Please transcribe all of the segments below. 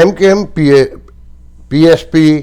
MKM PSP,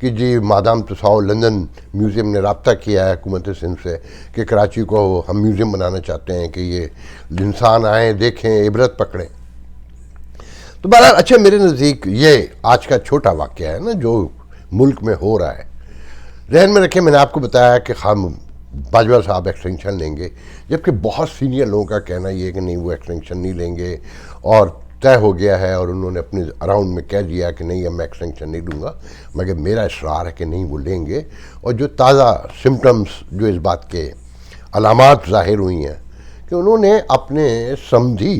کہ جی madam تصاو London museum نے رابطہ کیا ہے حکومت سندھ سے کہ کراچی کو ہم میوزیم بنانا چاہتے ہیں کہ یہ انسان آئیں دیکھیں عبرت پکڑیں. تو بہرحال اچھا میرے نزدیک یہ آج کا چھوٹا واقعہ ہے نا جو ملک میں ہو رہا ہے. ذہن میں رکھیں میں نے آپ کو بتایا کہ ہم باجوہ صاحب ایکسٹینشن لیں گے، جبکہ بہت سینئر لوگوں کا کہنا یہ ہے کہ نہیں وہ ایکسٹینشن نہیں لیں گے اور طے ہو گیا ہے اور انہوں نے اپنے اراؤنڈ میں کہہ دیا کہ نہیں اب میں ایکسٹینشن نہیں لوں گا، مگر میرا اصرار ہے کہ نہیں وہ لیں گے. اور جو تازہ سمٹمز جو اس بات کے علامات ظاہر ہوئی ہیں کہ انہوں نے اپنے سمدھی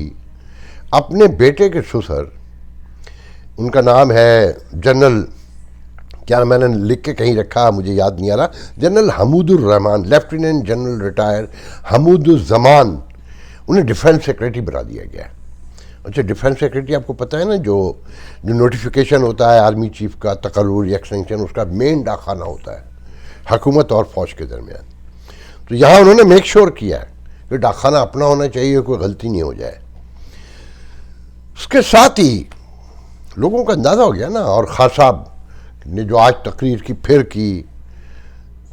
اپنے بیٹے کے سسر، ان کا نام ہے جنرل، کیا میں نے لکھ کے کہیں رکھا مجھے یاد نہیں آ رہا، جنرل حمود الرحمان، لیفٹیننٹ جنرل ریٹائر حمود الزمان، انہیں ڈیفینس سیکریٹری بنا دیا گیا ہے. اچھا ڈیفینس سیکریٹری آپ کو پتہ ہے نا جو نوٹیفیکیشن ہوتا ہے آرمی چیف کا تقرر یا ایکسٹینشن، اس کا مین ڈاکخانہ ہوتا ہے حکومت اور فوج کے درمیان. تو یہاں انہوں نے میک شور کیا ہے کہ ڈاکخانہ اپنا ہونا چاہیے، کوئی غلطی نہیں ہو جائے. اس کے ساتھ ہی لوگوں کا اندازہ ہو گیا نا، اور خان صاحب نے جو آج تقریر کی پھر کی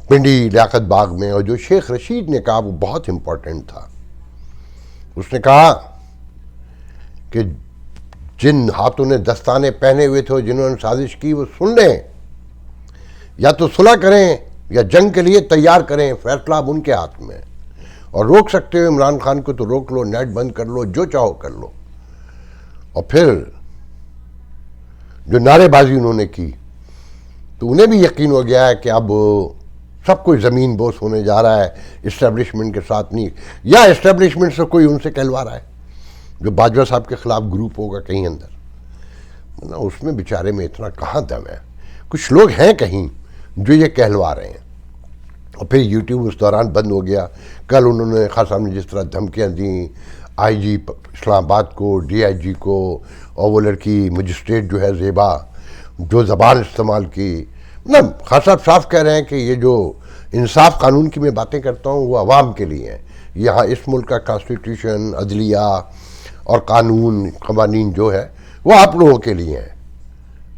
پنڈی لیاقت باغ میں، اور جو شیخ رشید نے کہا وہ بہت امپورٹنٹ تھا. اس نے کہا کہ جن ہاتھوں نے دستانے پہنے ہوئے تھے جنہوں نے سازش کی وہ سن لیں، یا تو صلح کریں یا جنگ کے لیے تیار کریں، فیصلہ اب ان کے ہاتھ میں. اور روک سکتے ہو عمران خان کو تو روک لو، نیٹ بند کر لو، جو چاہو کر لو. اور پھر جو نعرے بازی انہوں نے کی تو انہیں بھی یقین ہو گیا ہے کہ اب سب کوئی زمین بوس ہونے جا رہا ہے، اسٹیبلشمنٹ کے ساتھ نہیں، یا اسٹیبلشمنٹ سے کوئی ان سے کہلوا رہا ہے. جو باجوہ صاحب کے خلاف گروپ ہوگا کہیں اندر، اس میں بیچارے میں اتنا کہاں دم ہے. کچھ لوگ ہیں کہیں جو یہ کہلوا رہے ہیں. اور پھر یوٹیوب اس دوران بند ہو گیا. کل انہوں نے خان صاحب نے جس طرح دھمکیاں دیں آئی جی اسلام آباد کو، ڈی آئی جی کو، اور وہ لڑکی مجسٹریٹ جو ہے زیبا، جو زبان استعمال کی، مطلب خان صاحب صاف کہہ رہے ہیں کہ یہ جو انصاف قانون کی میں باتیں کرتا ہوں وہ عوام کے لیے ہیں. یہاں اس ملک کا کانسٹیٹیوشن، عدلیہ اور قوانین جو ہے وہ آپ لوگوں کے لیے ہیں.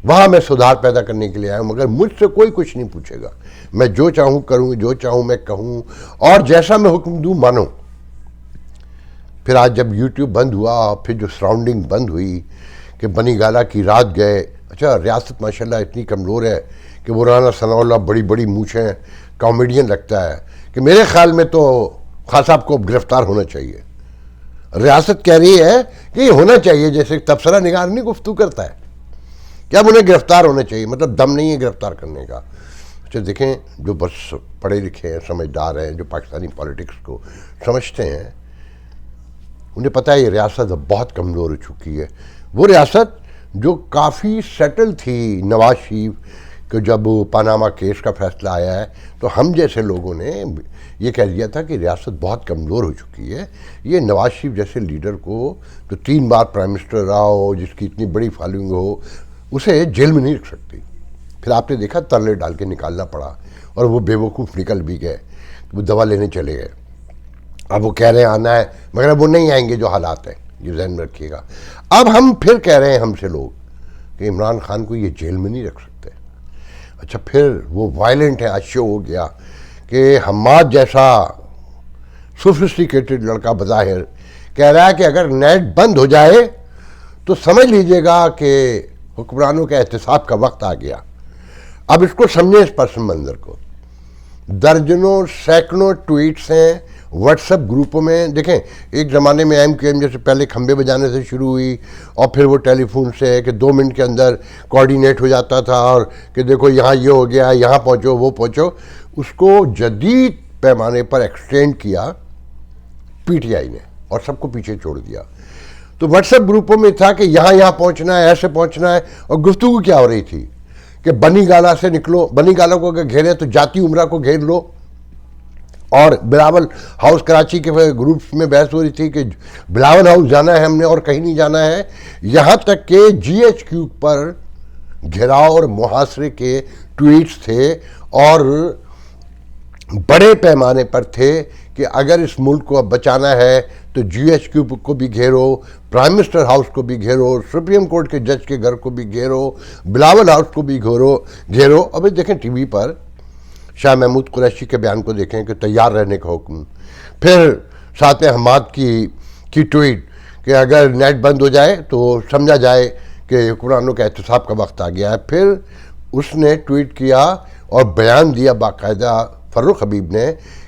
وہاں میں سدھار پیدا کرنے کے لیے آیا ہوں، مگر مجھ سے کوئی کچھ نہیں پوچھے گا. میں جو چاہوں کروں، جو چاہوں میں کہوں، اور جیسا میں حکم دوں مانو. پھر آج جب یوٹیوب بند ہوا، پھر جو سراؤنڈنگ بند ہوئی کہ بنی گالہ کی رات گئے. اچھا ریاست ماشاءاللہ اتنی کمزور ہے کہ وہ رانا ثناء اللہ بڑی بڑی مونچھیں کامیڈین لگتا ہے کہ میرے خیال میں تو خان صاحب کو گرفتار ہونا چاہیے. ریاست کہہ رہی ہے کہ یہ ہونا چاہیے، جیسے تبصرہ نگار نہیں گفتگو کرتا ہے کہ اب انہیں گرفتار ہونا چاہیے، مطلب دم نہیں ہے گرفتار کرنے کا. اچھا دیکھیں جو بس پڑھے لکھے ہیں، سمجھدار ہیں، جو پاکستانی پالیٹکس کو سمجھتے ہیں، انہیں پتہ ہے یہ ریاست اب بہت کمزور ہو چکی ہے. وہ ریاست جو کافی سیٹل تھی نواز شریف کہ جب پاناما کیس کا فیصلہ آیا ہے تو ہم جیسے لوگوں نے یہ کہہ دیا تھا کہ ریاست بہت کمزور ہو چکی ہے. یہ نواز شریف جیسے لیڈر کو جو 3 بار پرائم منسٹر رہا ہو، جس کی اتنی بڑی فالوئنگ ہو، اسے جیل میں نہیں رکھ سکتی. پھر آپ نے دیکھا ترلے ڈال کے نکالنا پڑا، اور وہ بے وقوف نکل بھی گئے، وہ دوا لینے چلے گئے. اب وہ کہہ رہے ہیں آنا ہے، مگر اب وہ نہیں آئیں گے جو حالات ہیں، یہ ذہن میں رکھیے گا. اب ہم پھر کہہ رہے ہیں ہم سے لوگ کہ عمران خان کو یہ جیل میں نہیں رکھ سکتے. اچھا پھر وہ وائلنٹ ہے، آج شو ہو گیا کہ حماد جیسا سوفسٹیکیٹڈ لڑکا بظاہر کہہ رہا ہے کہ اگر نیٹ بند ہو جائے تو سمجھ لیجئے گا کہ حکمرانوں کے احتساب کا وقت آ گیا. اب اس کو سمجھیں، اس پس منظر کو. درجنوں سینکڑوں ٹویٹس ہیں واٹس ایپ گروپوں میں. دیکھیں ایک زمانے میں ایم کیو ایم جیسے پہلے کھمبے بجانے سے شروع ہوئی، اور پھر وہ ٹیلی فون سے کہ 2 منٹ کے اندر کوارڈینیٹ ہو جاتا تھا، اور کہ دیکھو یہاں یہ ہو گیا، یہاں پہنچو وہ پہنچو. اس کو جدید پیمانے پر ایکسٹینڈ کیا پی ٹی آئی نے اور سب کو پیچھے چھوڑ دیا. تو واٹس ایپ گروپوں میں تھا کہ یہاں پہنچنا ہے، ایسے پہنچنا ہے. اور گفتگو کیا ہو رہی تھی کہ بنی گالہ سے نکلو، بنی گالہ کو اگر گھیرے تو جاتی عمرہ کو گھیر لو. اور بلاول ہاؤس کراچی کے گروپس میں بحث ہو رہی تھی کہ بلاول ہاؤس جانا ہے ہم نے اور کہیں نہیں جانا ہے. یہاں تک کہ جی ایچ کیو پر گھیراؤ اور محاصرے کے ٹویٹس تھے، اور بڑے پیمانے پر تھے کہ اگر اس ملک کو اب بچانا ہے تو جی ایچ کیو کو بھی گھیرو، پرائم منسٹر ہاؤس کو بھی گھیرو، سپریم کورٹ کے جج کے گھر کو بھی گھیرو، بلاول ہاؤس کو بھی گھیرو. ابھی دیکھیں ٹی وی پر شاہ محمود قریشی کے بیان کو دیکھیں کہ تیار رہنے کا حکم، پھر ساتھ حماد کی ٹویٹ کہ اگر نیٹ بند ہو جائے تو سمجھا جائے کہ حکمرانوں کے احتساب کا وقت آ گیا ہے. پھر اس نے ٹویٹ کیا اور بیان دیا باقاعدہ فروخ حبیب نے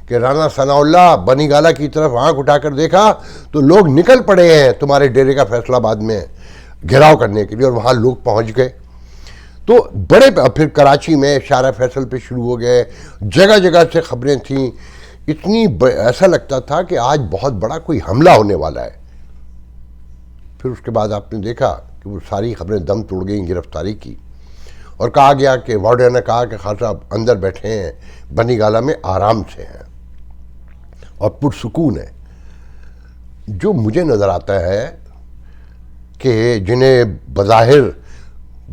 کہ رانا ثناء اللہ بنی گالہ کی طرف آنکھ اٹھا کر دیکھا تو لوگ نکل پڑے ہیں تمہارے ڈیرے کا فیصل آباد میں گھیراؤ کرنے کے لیے، اور وہاں لوگ پہنچ گئے. تو بڑے پھر کراچی میں شارع فیصل پہ شروع ہو گئے، جگہ جگہ سے خبریں تھیں، اتنی ایسا لگتا تھا کہ آج بہت بڑا کوئی حملہ ہونے والا ہے. پھر اس کے بعد آپ نے دیکھا کہ وہ ساری خبریں دم توڑ گئیں گرفتاری کی، اور کہا گیا کہ وارڈن نے کہا کہ خان صاحب اندر بیٹھے ہیں بنی گالہ میں آرام سے ہیں اور پرسکون ہے. جو مجھے نظر آتا ہے کہ جنہیں بظاہر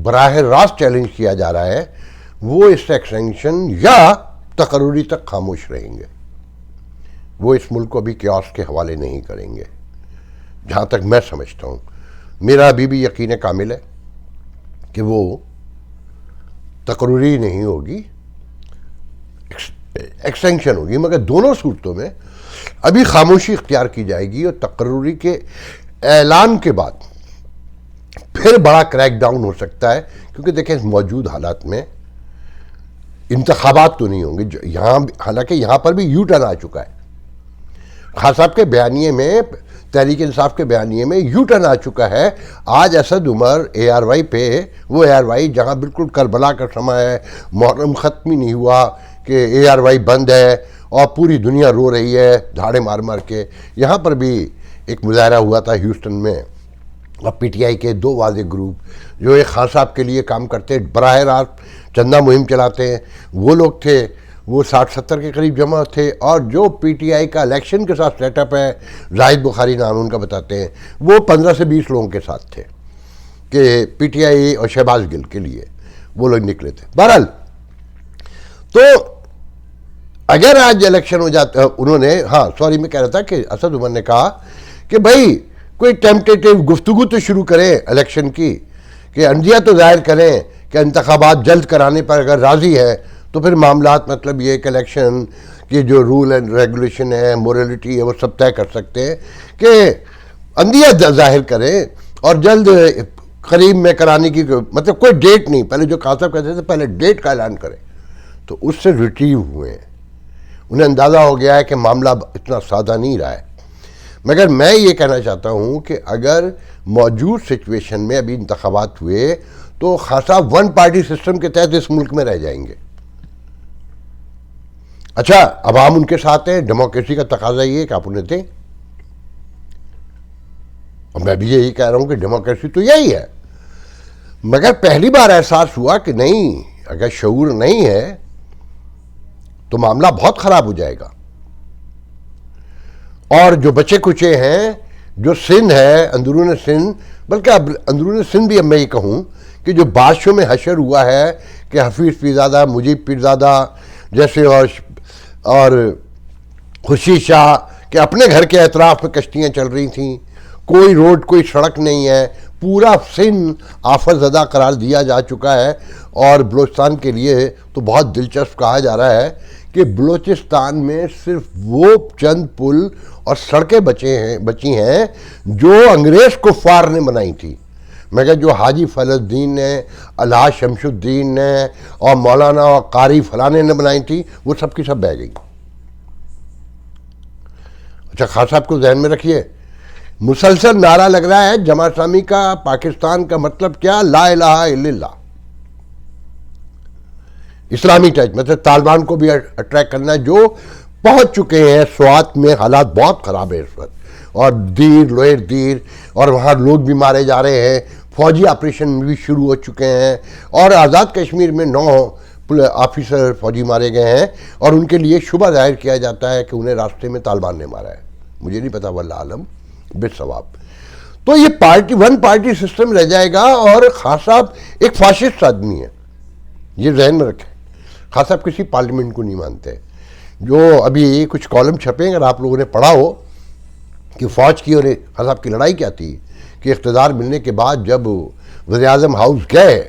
براہ راست چیلنج کیا جا رہا ہے وہ اس ایکسٹینشن یا تقرری تک خاموش رہیں گے. وہ اس ملک کو ابھی کیوس کے حوالے نہیں کریں گے جہاں تک میں سمجھتا ہوں. میرا ابھی بھی یقین کامل ہے کہ وہ تقرری نہیں ہوگی، ایکسٹینشن ہوگی، مگر دونوں صورتوں میں ابھی خاموشی اختیار کی جائے گی، اور تقرری کے اعلان کے بعد پھر بڑا کریک ڈاؤن ہو سکتا ہے. کیونکہ دیکھیں موجود حالات میں انتخابات تو نہیں ہوں گے یہاں، حالانکہ یہاں پر بھی یو ٹرن آ چکا ہے. خان صاحب کے بیانیے میں، تحریک انصاف کے بیانیے میں یو ٹرن آ چکا ہے. آج اسد عمر اے آر وائی پہ، وہ اے آر وائی جہاں بالکل کربلا کا سماں ہے، محرم ختم ہی نہیں ہوا کہ اے آر وائی بند ہے اور پوری دنیا رو رہی ہے دھاڑے مار مار کے. یہاں پر بھی ایک مظاہرہ ہوا تھا ہیوسٹن میں، اور پی ٹی آئی کے دو واضح گروپ جو ایک خان صاحب کے لیے کام کرتے، براہ راست چندہ مہم چلاتے ہیں، وہ لوگ تھے، وہ 60-70 کے قریب جمع تھے. اور جو پی ٹی آئی کا الیکشن کے ساتھ سیٹ اپ ہے، زاہد بخاری نام ان کا بتاتے ہیں، وہ 15 سے 20 لوگوں کے ساتھ تھے کہ پی ٹی آئی اور شہباز گل کے لیے وہ لوگ نکلے تھے. بہرحال تو اگر آج الیکشن ہو جاتا، انہوں نے میں کہہ رہا تھا کہ اسد عمر نے کہا کہ بھائی کوئی ٹیمپٹیٹیو گفتگو تو شروع کریں الیکشن کی، کہ اندیہ تو ظاہر کریں کہ انتخابات جلد کرانے پر اگر راضی ہے تو پھر معاملات، مطلب یہ کہ الیکشن کی جو رول اینڈ ریگولیشن ہے، موریلٹی ہے، وہ سب طے کر سکتے ہیں، کہ اندیہ ظاہر کریں اور جلد قریب میں کرانے کی، مطلب کوئی ڈیٹ نہیں، پہلے جو خان صاحب کہتے تھے پہلے ڈیٹ کا اعلان کریں. تو اس سے ریٹریو ہوئے ہیں، انہیں اندازہ ہو گیا ہے کہ معاملہ اتنا سادہ نہیں رہا ہے. مگر میں یہ کہنا چاہتا ہوں کہ اگر موجود سچویشن میں ابھی انتخابات ہوئے تو خان صاحب ون پارٹی سسٹم کے تحت اس ملک میں رہ جائیں گے. اچھا عوام ان کے ساتھ ہیں، ڈیموکریسی کا تقاضا یہ ہے کہ آپ انہیں دیں، اور میں بھی یہی کہہ رہا ہوں کہ ڈیموکریسی تو یہی ہے. مگر پہلی بار احساس ہوا کہ نہیں، اگر شعور نہیں ہے تو معاملہ بہت خراب ہو جائے گا. اور جو بچے کچے ہیں، جو سندھ ہے، اندرون سندھ، بلکہ اب اندرون سندھ بھی اب میں یہ کہوں کہ جو بادشاہوں میں حشر ہوا ہے کہ حفیظ پیرزادہ، مجیب پیرزادہ جیسے اور خورشید شاہ کہ اپنے گھر کے اطراف میں کشتیاں چل رہی تھیں، کوئی روڈ کوئی سڑک نہیں ہے، پورا سندھ آفت زدہ قرار دیا جا چکا ہے. اور بلوچستان کے لیے تو بہت دلچسپ کہا جا رہا ہے کہ بلوچستان میں صرف وہ چند پل اور سڑکیں بچی ہیں جو انگریز کفار نے بنائی تھی، مگر جو حاجی فضل الدین نے، الحاج شمس الدین نے اور مولانا اور قاری فلانے نے بنائی تھی، وہ سب کی سب بہہ گئی. اچھا خان صاحب کو ذہن میں رکھیے، مسلسل نعرہ لگ رہا ہے جماعت اسلامی کا، پاکستان کا مطلب کیا؟ لا الہ الا اللہ، اسلامی ٹچ، مطلب طالبان کو بھی اٹریکٹ کرنا ہے، جو پہنچ چکے ہیں سوات میں. حالات بہت خراب ہے اس وقت، اور دیر لوئر دیر، اور وہاں لوگ بھی مارے جا رہے ہیں، فوجی آپریشن بھی شروع ہو چکے ہیں، اور آزاد کشمیر میں 9 آفیسر فوجی مارے گئے ہیں، اور ان کے لیے شبہ ظاہر کیا جاتا ہے کہ انہیں راستے میں طالبان نے مارا ہے. مجھے نہیں پتا، واللہ عالم بالثواب. تو یہ ون پارٹی سسٹم رہ جائے گا. اور خان صاحب ایک فاشسٹ آدمی ہے، یہ ذہن میں رکھیں. خان صاحب کسی پارلیمنٹ کو نہیں مانتے. جو ابھی کچھ کالم چھپے اگر آپ لوگوں نے پڑھا ہو کہ فوج کی اور حزب کی لڑائی کیا تھی کہ اقتدار ملنے کے بعد جب وزیر اعظم ہاؤس گئے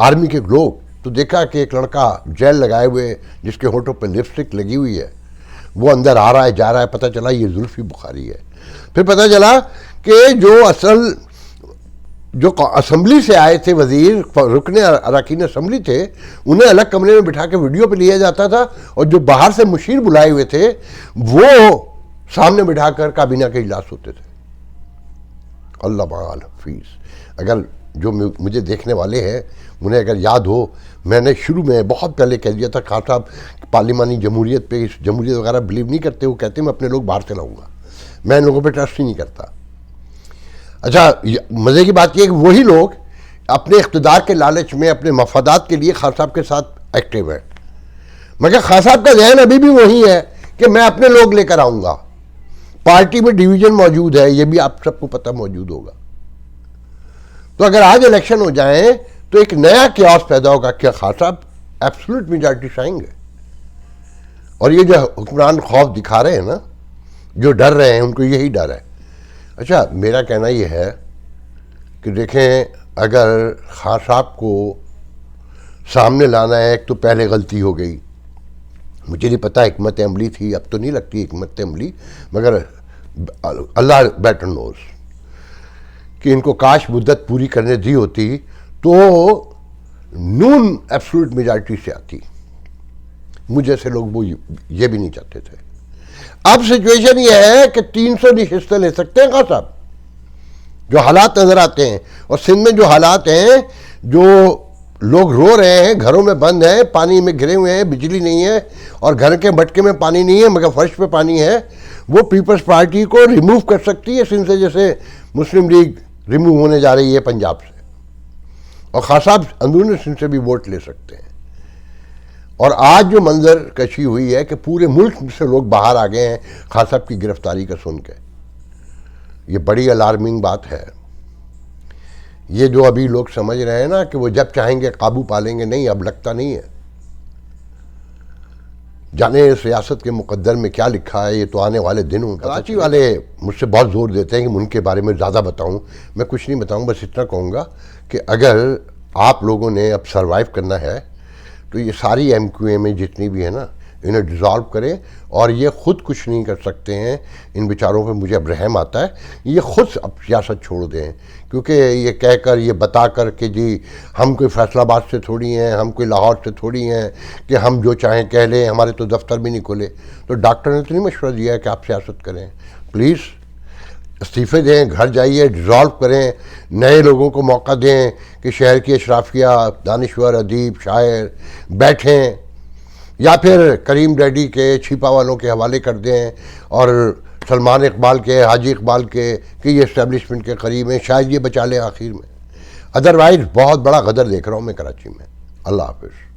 آرمی کے لوگ تو دیکھا کہ ایک لڑکا جیل لگائے ہوئے جس کے ہونٹوں پہ لپسٹک لگی ہوئی ہے وہ اندر آ رہا ہے جا رہا ہے، پتہ چلا یہ زلفی بخاری ہے۔ پھر پتہ چلا کہ جو اسمبلی سے آئے تھے وزیر رکن اراکین اسمبلی تھے انہیں الگ کمرے میں بٹھا کے ویڈیو پہ لیا جاتا تھا، اور جو باہر سے مشیر بلائے ہوئے تھے وہ سامنے بٹھا کر کابینہ کے اجلاس ہوتے تھے۔ اللہ بال حفیظ۔ اگر جو مجھے دیکھنے والے ہیں انہیں اگر یاد ہو، میں نے شروع میں بہت پہلے کہہ دیا تھا خان صاحب پارلیمانی جمہوریت پہ جمہوریت وغیرہ بلیو نہیں کرتے، وہ کہتے ہیں میں اپنے لوگ باہر سے لاؤں گا، میں ان لوگوں پہ ٹرسٹ ہی نہیں کرتا۔ اچھا مزے کی بات یہ ہے کہ وہی لوگ اپنے اقتدار کے لالچ میں اپنے مفادات کے لیے خان صاحب کے ساتھ ایکٹیو ہیں، مگر خان صاحب کا ذہن ابھی بھی وہی ہے کہ میں اپنے لوگ لے کر آؤں گا۔ پارٹی میں ڈیویژن موجود ہے، یہ بھی آپ سب کو پتہ موجود ہوگا۔ تو اگر آج الیکشن ہو جائیں تو ایک نیا کیاس پیدا ہوگا کہ خان صاحب ایبسولوٹ میجارٹی سے آئیں گے، اور یہ جو حکمران خوف دکھا رہے ہیں نا، جو ڈر رہے ہیں ان کو یہی ڈر ہے۔ اچھا میرا کہنا یہ ہے کہ دیکھیں اگر خان صاحب کو سامنے لانا ہے، ایک تو پہلے غلطی ہو گئی، مجھے نہیں پتہ حکمت عملی تھی، اب تو نہیں لگتی حکمت عملی، مگر اللہ بیٹر نوز کہ ان کو کاش مدت پوری کرنے دی ہوتی تو نون ایبسولوٹ میجارٹی سے آتی۔ مجھ جیسے لوگ وہ یہ بھی نہیں چاہتے تھے۔ اب سچویشن یہ ہے کہ 300 نشستیں لے سکتے ہیں خان صاحب، جو حالات نظر آتے ہیں، اور سندھ میں جو حالات ہیں، جو لوگ رو رہے ہیں، گھروں میں بند ہیں، پانی میں گھرے ہوئے ہیں، بجلی نہیں ہے، اور گھر کے مٹکے میں پانی نہیں ہے مگر فرش پہ پانی ہے، وہ پیپلز پارٹی کو ریموو کر سکتی ہے سندھ سے، جیسے مسلم لیگ ریموو ہونے جا رہی ہے پنجاب سے، اور خان صاحب اندرون سندھ سے بھی ووٹ لے سکتے ہیں۔ اور آج جو منظر کشی ہوئی ہے کہ پورے ملک سے لوگ باہر آ گئے ہیں خان صاحب کی گرفتاری کا سن کے، یہ بڑی الارمنگ بات ہے۔ یہ جو ابھی لوگ سمجھ رہے ہیں نا کہ وہ جب چاہیں گے قابو پا لیں گے، نہیں، اب لگتا نہیں ہے۔ جانے سیاست کے مقدر میں کیا لکھا ہے، یہ تو آنے والے دنوں۔ کراچی والے مجھ سے بہت زور دیتے ہیں کہ ان کے بارے میں زیادہ بتاؤں، میں کچھ نہیں بتاؤں، بس اتنا کہوں گا کہ اگر آپ لوگوں نے اب سروائیو کرنا ہے تو یہ ساری ایم کیو ایم میں جتنی بھی ہے نا انہیں ڈیزالو کریں، اور یہ خود کچھ نہیں کر سکتے ہیں، ان بیچاروں پہ مجھے اب رحم آتا ہے، یہ خود اب سیاست چھوڑ دیں، کیونکہ یہ کہہ کر یہ بتا کر کہ جی ہم کوئی فیصل آباد سے تھوڑی ہیں، ہم کوئی لاہور سے تھوڑی ہیں کہ ہم جو چاہیں کہہ لیں، ہمارے تو دفتر بھی نہیں کھلے۔ تو ڈاکٹر نے تو نہیں مشورہ دیا ہے کہ آپ سیاست کریں، پلیز استعفے دیں، گھر جائیے، ڈیزالو کریں، نئے لوگوں کو موقع دیں کہ شہر کی اشرافیہ، دانشور، ادیب، شاعر بیٹھیں، یا پھر کریم ڈیڈی کے چھپا والوں کے حوالے کر دیں، اور سلمان اقبال کے، حاجی اقبال کے کہ یہ اسٹیبلشمنٹ کے قریب ہیں، شاید یہ بچا لیں آخر میں۔ ادروائز بہت بڑا غدر دیکھ رہا ہوں میں کراچی میں۔ اللہ حافظ۔